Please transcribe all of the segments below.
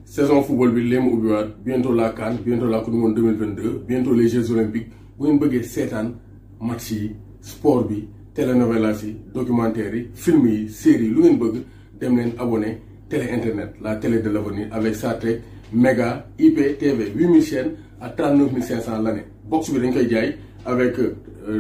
saison football bi léemu ubbiwaat bientôt la CAN bientôt la Coupe du Monde 2022 bientôt les Jeux olympiques bu ngeen bëggee seetaan match yi sport bi télénovelas yi documentaires yi film yi séries lu ngeen bëgg dem leen abonné télé internet la télé de l'avenir avec Sartec Méga IPTV 8000 chaînes à 39 500 l'année box bi dañ koy jaay avec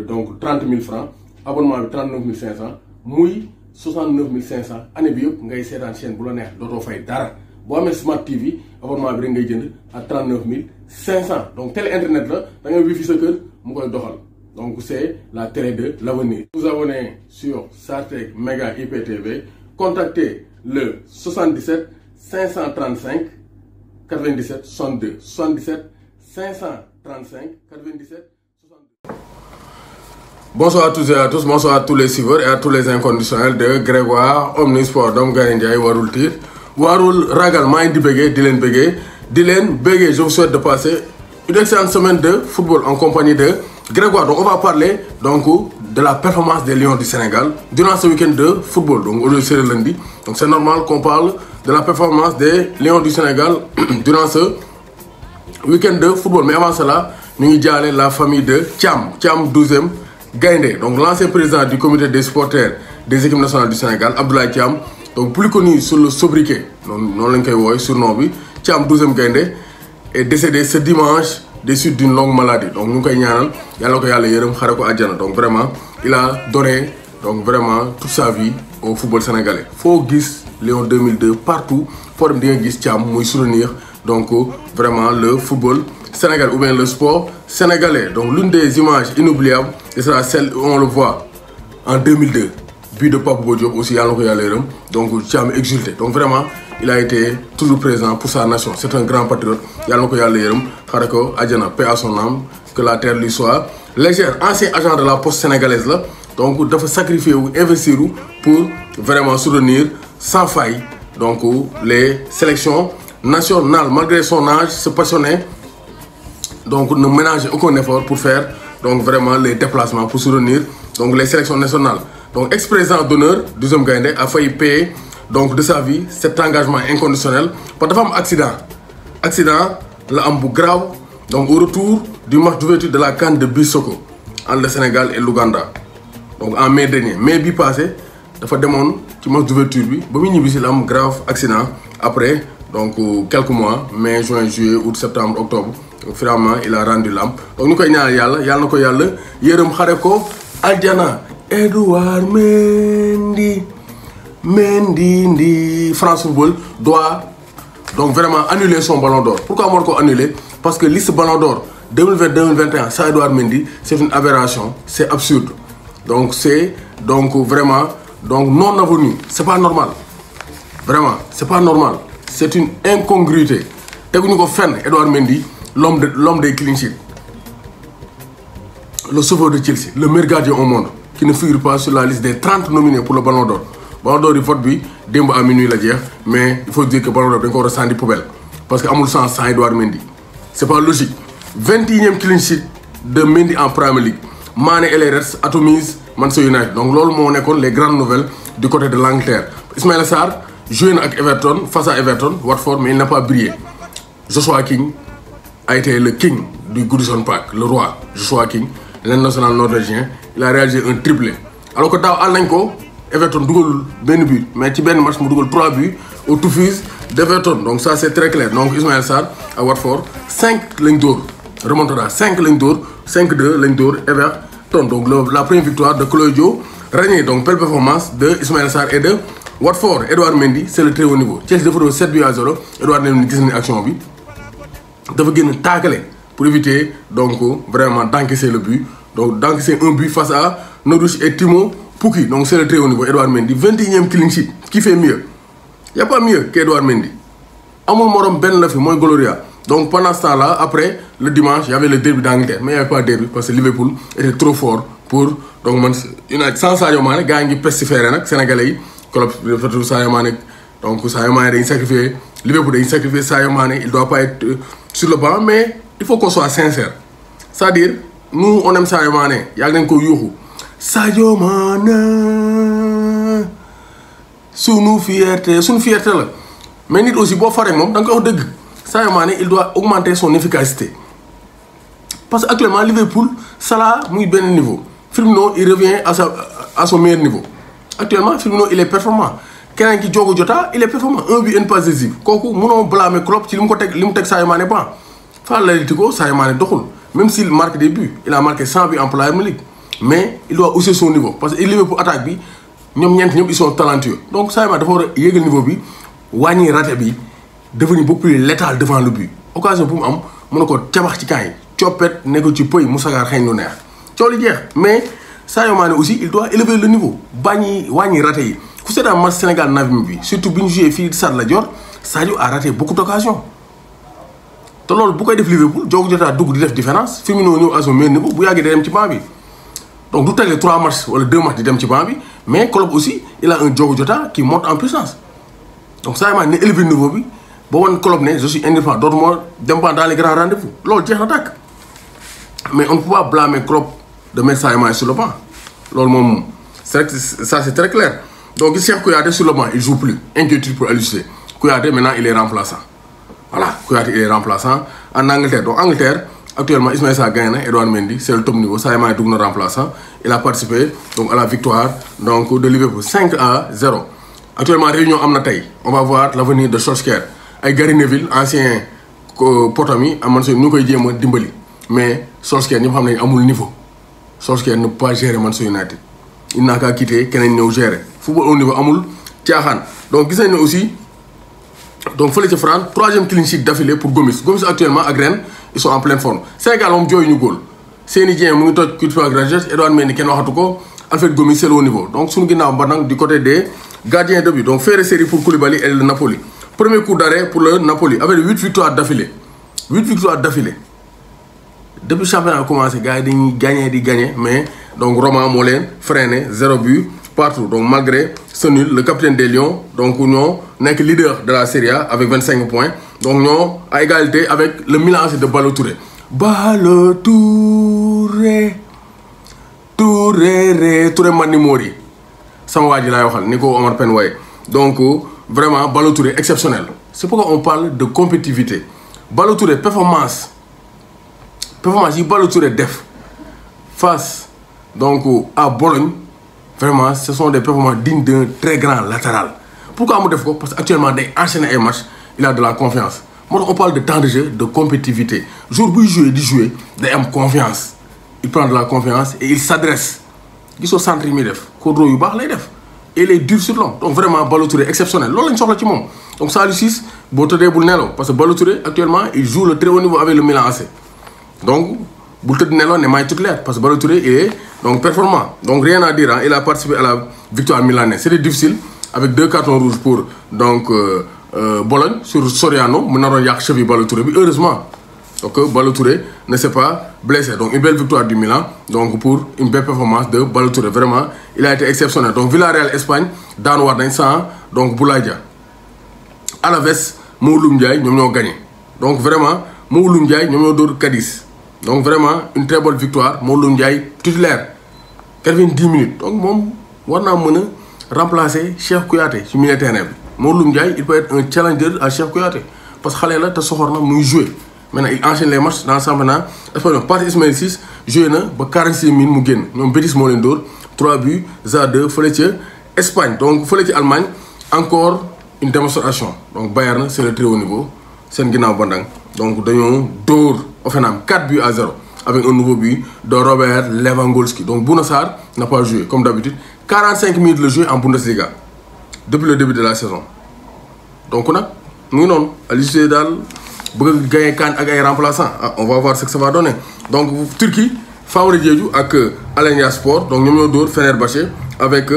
donc 30 000 francs abonnement bi 39 500 muy 69 500 année bi yëpp ngay seetaan chaîne bu la neex dootoo fay dara boo amee Smart TV abonnement bi rek ngay jënd à 39 500 donc télé internet la da ngay wifi sa kër mu koy doxal donc c'est la télé de l'avenir. Vous abonnez sur Sartec Méga IPTV contactez le 77 535 97 62 77 535 97 62. Bonsoir à tous et à tous, bonsoir à tous les suiveurs et à tous les inconditionnels de Grégoire Omnisport Dom Gaye Ndiaye warul tiir warul ragal maa ngi di bëggee di leen bëggee je vous souhaite de passer une excellente semaine de football en compagnie de Grégoire. Donc on va parler donc de la performance des Lions du Sénégal durant ce week-end de football. Donc aujourd'hui c'est le lundi, donc c'est normal qu'on parle de la performance des Lions du Sénégal durant ce week-end de football. Mais avant cela ñu ngi jaale la famille de Thiam 12e Gaïndé, donc l'ancien président du comité des supporters des équipes nationales du Sénégal Abdoulaye Thiam, donc plus connu sur le sobriquet noonu lañ koy woowe surnom bi Thiam 12e Gaïndé, est décédé ce dimanche des suites d'une longue maladie. Donc ñu ngi koy ñaanal yàlla ko yàlla yërëm xare ko àjjana. Donc vraiment il a donné donc vraiment toute sa vie au football sénégalais. Foo gis Léon 2002 partout foo dem di nga gis Thiam muy soutenir donc vraiment le football sénégalais ou bien le sport sénégalais. Donc l'une des images inoubliables ce sera celle où on le voit en 2002 but de Pape Bouba Diop aussi yàlla ko yàlla yërëm. Donc Thiam exulté, donc vraiment il a été toujours présent pour sa nation. C'est un grand patriote yàlla na ko yàlla yërëm xare ko àjjana, paix à son âme, que la terre lui soit légère. Ancien agent de la poste sénégalaise la, donc dafa sacrifier wu investir wu pour vraiment soutenir sans faille donc les sélections nationales. Malgré son âge, ce passionné donc ne ménageait aucun effort pour faire donc vraiment les déplacements pour soutenir donc les sélections nationales. Donc ex-président d'honneur 12e Gaïndé a failli payer donc de sa vie cet engagement inconditionnel parce que dafa am accident la am bu grave donc au retour du match d'ouverture de la CAN de Bissoko entre le Sénégal et l'Ouganda, donc en mai dernier. Mai bi passé dafa demoon ci match d'ouverture bi ba muy ñibbi si la am grave accident après donc quelques mois mai juin juillet août septembre octobre donc finalement il a rendu l'âme. Donc ñu koy ñaanal yàlla na ko yàlla yërëm xare ko aljana. Edouard Mendy France Football doit donc vraiment annuler son ballon d'or. Pourquoi moo ko annuler? Parce que liste ballon d'or 2020-2021 sans Edouard Mendy c'est une aberration, c'est absurde. Donc c'est donc vraiment donc non avenu, c'est pas normal. Vraiment, c'est pas normal. C'est une incongruité. Teguñu ko fenn Edouard Mendy, l'homme des clean sheets, le sauveur de Chelsea, le meilleur gardien au monde, qui ne figure pas sur la liste des 30 nominés pour le Ballon d'Or. Ballon d'Or, il vote bi démb à minuit la jeex, mais il faut dire que Ballon d'Or dañ ko war a sànni poubelle parce que amul sens sans Edouard Mendy. C'est pas logique. 21e clean sheet de Mendy en Premier League. Mané et les Reds atomisent Manchester United. Donc loolu moo nekkoon les grandes nouvelles du côté de l'Angleterre. Ismaïla Sarr joué na ak Everton face à Everton Watford, mais il n'a pas brillé. Joshua King a été le king du Goodison Park, le roi Joshua King, l'international norvégien. Il a réalisé un triplé. Alors que daaw ànd nañ ko Everton dugalul benn but, mais ci benn match mu dugal 3 buts au Toffees d'Everton. Donc ça c'est très clair. Donc Ismaïla Sarr à Watford 5 lañ dóor remontada 5 lañ dóor 5-2 lañ dóor Everton. Donc la première victoire de Claudio Ranieri. Donc belle performance de Ismaïla Sarr et de Watford. Edouard Mendy c'est le très haut niveau. Chelsea dafa doon 7-0. Edouard Mendy gis nañ action bi dafa génn taakale pour éviter donc vraiment d'encaisser le but. Donc d'encaisser un but face à Norwich et Timo Pukki. Donc c'est le très haut niveau. Edouard Mendy 21e clean sheet. Qui fait mieux? Il n'y a pas mieux qu'Edouard Mendy. Amul morom benn la fi mooy Gloria. Donc pendant ce temps-là, après le dimanche, il y avait le derby d'Angleterre, mais il n'y avait pas de derby parce que Liverpool était trop fort pour donc man sans Sadio Mané gars yi ngi pestiféré nag Sénégalais yi club de Sadio Mané. Donc Sadio Mané dañuy sacrifier Liverpool dañuy sacrifier Sadio Mané, il doit pas être sur le banc, mais il faut qu'on soit sincère. C'est-à-dire nous on aime Sadio Mané, yàgg nañ ko yuuxu Sadio Mané sunu fierté la. mais nit aussi boo faree moom da nga koy wax dëgg Sadio Mané il doit augmenter son efficacité parce que actuellement Liverpool Salah mu ngi benn niveau Firmino il revient à son meilleur niveau actuellement Firmino il est performant keneen ki Diogo Jota il est performant 1 but 1 passe décisive kooku mënoo blâmer Klopp ci li mu teg Sadio Mané ban fa l'Atlético Sadio Mané doxul même s'il marque des buts il a marqué 100 buts en Premier League mais il doit hausser son niveau parce que Liverpool attaque bi ñoom ñeent ñoom ils sont talentueux donc Sadio Mané dafa war a yéegal niveau bi wàññi raté bi devenir beaucoup plus létal devant le but occasion bu mu am mën na ko cabax ci camp yi coppet ne ko ci pëy mu sagaar xëy lu neex coow li jeex mais Sadio Mané aussi il doit élever le niveau wàññi raté yi ku seetaan match Sénégal Navim bi surtout bi ñu joué fii Stade Lat Dior Sadio a raté beaucoup d'occasions te loolu bu koy def Liverpool Diogo Jota dugg di def différence Firmino ñëw à son meilleur niveau bu yàggee day dem ci banc bi donc du tegle 3 matchs wala 2 matchs di dem ci banc bi mais Klopp aussi il a un Diogo Jota qui monte en puissance donc Sadio Mané ne élever niveau bi ba wan Klopp ne je suis indépendant dootuma dem dans les grands rendez-vous loolu jeex na tàkk mais on ne peut pas blâmer Klopp de mettre Sadio Mané sur le banc loolu moom ça c'est très clair donc Cheikh Kouyaté sur le banc il joue plus inquiétude pour Aliou Cissé Kouyaté maintenant il est remplaçant voilà Kouyaté il est remplaçant en Angleterre donc Angleterre actuellement Ismaïla Sarr gagné na Edouard Mendy c'est le top niveau Sadio Mané dugg na remplaçant il a participé donc à la victoire donc de Liverpool 5-0 actuellement réunion am na tey on va voir l'avenir de Solskjaer ay Gary Neville ancien potam yi aman so ñu koy jéem a dimbali mais Solskjaer ñëpp xam nañu amul niveau Solskjaer ne peut pas gérer Manchester United il n'a qu'à quitter keneen ñëw gérer football au niveau amul caaxaan donc gis nañ ne aussi donc fële ca France 3e clean sheet d'affilée pour Gomis actuellement ak Rennes ils sont en pleine forme Sénégal moom jooyu ñu góol Seny Dieng mu ngi toj coup de pied ak Rangers Edouard Mendy kenn waxatu ko Alfred Gomis c'est le haut niveau donc suñu ginnaaw ba nag du côté des gardiens de but donc faire série pour Koulibaly et le Napoli premier coup d'arrêt pour le Napoli avec 8 victoires d'affilée depuis championnat commencé gars yi dañuy gagner mais donc Roma moo leen freiné 0 but partout donc malgré ce nul le capitaine des Lions donc ñoo nekk leader de la Serie A avec 25 points donc ñoo à égalité avec le Milan AC de Ballo-Touré Touré Mani Mori sama waa ji laay waxal ni ko Omar Pène waaye donc vraiment Ballo-Touré exceptionnel c'est pourquoi on parle de compétitivité Ballo-Touré performance yi Ballo-Touré def face donc à Bologne vraiment ce sont des performances dignes d'un très grand latéral pourquoi mu def ko parce que actuellement day enchaîner ay matchs il a de la confiance moo tax on parle de temps de jeu de compétitivité jour buy jouer day am confiance il prend de la confiance et il s'adresse gisoo centre yi muy def contrôle yu baax lay def et il est dur sur l'homme donc vraiment Ballo-Touré exceptionnel loolu lañ soxla ci moom donc Saliou Ciss boo tëddee bul nelaw parce que Ballo-Touré actuellement il joue le très haut niveau avec le Milan AC donc bul tëdd nelaw ne maay titulaire parce que Ballo-Touré il est donc performant donc rien à dire il a participé à la victoire milanaise c'était difficile avec 2 cartons rouges pour donc Bologne sur Soriano mu naroon yàq cheville Ballo-Touré bi heureusement donc Ballo-Touré ne s'est pas blessé donc une belle victoire du Milan donc pour une belle performance de Ballo-Touré vraiment il a été exceptionnel donc Villarreal Espagne daanu war nañ sans donc Boulaye Dia Alaves Mawloum Ndiaye ñoom ñoo gagné donc vraiment Mawloum Ndiaye ñoom ñoo dóor Cadiz donc vraiment une très bonne victoire Mawloum Ndiaye titulaire 90 minutes donc moom war naa mën a remplacer Cheikh Kouyaté ci milieu terrain bi Mawloum Ndiaye il peut être un challenger à Cheikh Kouyaté parce que xale la te soxor na muy jouer maintenant il enchaîne les matchs dans le championnat espagnol Pathé Ismaïla Ciss joué na ba 46 minutes mu génn ñoom Betis moo leen dóor 3 buts à 2 fële ca Espagne donc fële ca Allemagne encore une démonstration donc Bayern c'est le très haut niveau seen ginnaaw bandang donc dañoo dóor Hoffenheim 4 buts à 0 avec un nouveau but de Robert Lewandowski donc Bouna Sarr n'a pas joué comme d'habitude 45 minutes le jeu en Bundesliga depuis le début de la saison donc nag mu ngi noonu Aliou Cissé daal bëgg a gagner CAN ak ay remplaçants on va voir ce que ça va donner donc Turquie Famara Diédhiou ak Alanya Sport donc ñoom ñoo dóor Fenerbahçe avec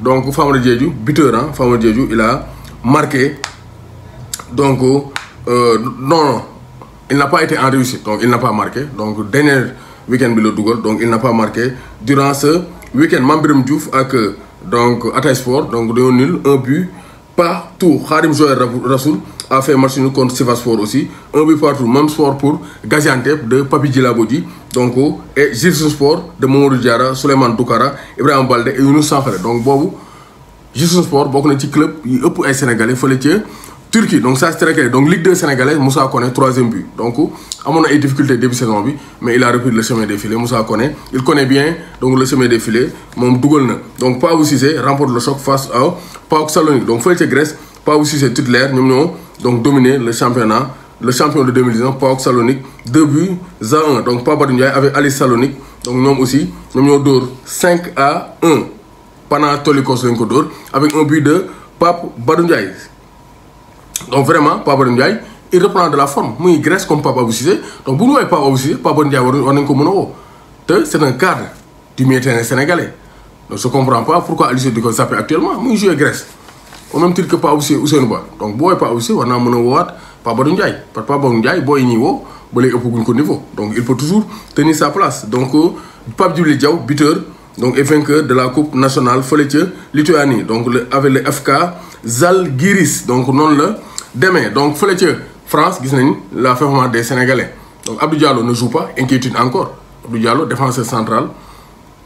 donc Famara Diédhiou buteur Famara Diédhiou il a marqué donc non il n'a pas été en réussite donc il n'a pas marqué donc dernier week-end bi la dugal donc il n'a pas marqué durant ce week-end Mame Birame Diouf ak donc Hatayspor donc dañoo nul 1 but partout Khadim Joher Rassoul a fait match nul contre Sivasspor aussi 1 but partout même score pour Gaziantep de Papi Djilabodji donc et Giresunspor de Mamadou Diarra Souleymane Doukara Ibrahima Baldé et Younous Sankharé donc boobu Giresunspor bokk na ci club yi ëpp ay sénégalais fële ca Turquie, donc ça c'est très clair. Donc Ligue 2 sénégalaise, Moussa Koné, 3e but. Donc, à mon avis, il y a des difficultés début de saison, mais il a repris le chemin des filets. Moussa Koné, il connaît bien donc, le chemin des filets. Donc, Pape Cissé remporte le choc face à PAOK Salonique. Donc, Félix Grèce, Pape Cissé titulaire, nous avons donc dominé le championnat. Le champion de 2019, PAOK Salonique, 2 buts à 1. Donc, Pape Badou Ndiaye avec Alice Salonique. Donc, nous aussi, nous avons 5 à 1. Pendant Tolikos Lenkodor, avec un but de Pape Badou Ndiaye. Donc vraiment, Pape Badou Ndiaye, il reprend de la forme. Moi, il graisse comme Pape Abou Cissé. Donc, vous ne voyez pas Pape Abou Cissé, Pape Badou Ndiaye, c'est un cadre du milieu terrain sénégalais. Donc, je ne comprends pas pourquoi Alice Diko s'appelle actuellement. Moi, il joue à Grèce. Au même titre que Pape Abou Cissé ou Sénéba. Donc, vous ne voyez pas Abou Cissé, on a un Pape Badou Ndiaye. Pape Badou Ndiaye, il est niveau, il est niveau. Donc, il peut toujours tenir sa place. Donc, Pape Djibril Diaw, buteur, donc, est vainqueur de la Coupe nationale Fletcher Lituanie. Donc, avec le FK Zalgiris. Donc, non le demain. Donc, Fletcher France, la performance des Sénégalais. Donc, Abdou Diallo ne joue pas, inquiétude encore. Abdou Diallo, défenseur central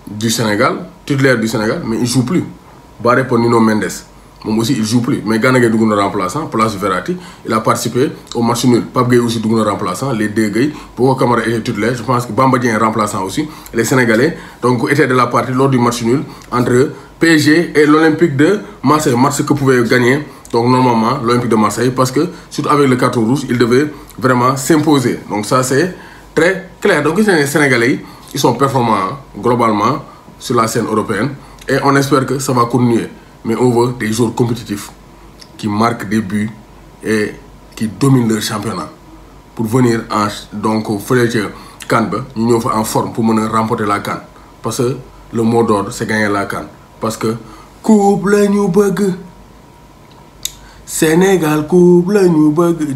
du Sénégal, titulaire du Sénégal, mais il ne joue plus. Barré pour Nuno Mendes. Moi aussi, il ne joue plus. Mais Gana Gueye Dougouna remplaçant, place Verratti, il a participé au match nul. Pape Gueye aussi Dougouna remplaçant, les deux Gueye. Boko Kamara était titulaire. Je pense que Bamba Dieng est remplaçant aussi. Les Sénégalais donc, étaient de la partie lors du match nul entre PSG et l'Olympique de Marseille. Match que pouvait gagner donc normalement l'Olympique de Marseille parce que surtout avec le carton rouge, il devait vraiment s'imposer. Donc ça c'est très clair. Donc les Sénégalais, ils sont performants globalement sur la scène européenne et on espère que ça va continuer. Mais on veut des joueurs compétitifs qui marquent des buts et qui dominent leur championnat pour venir en donc CAN, nous sommes en forme pour remporter la CAN. Parce que le mot d'ordre c'est gagner la CAN. Parce que coupe le New Bug Sénégal coupe le New Bug.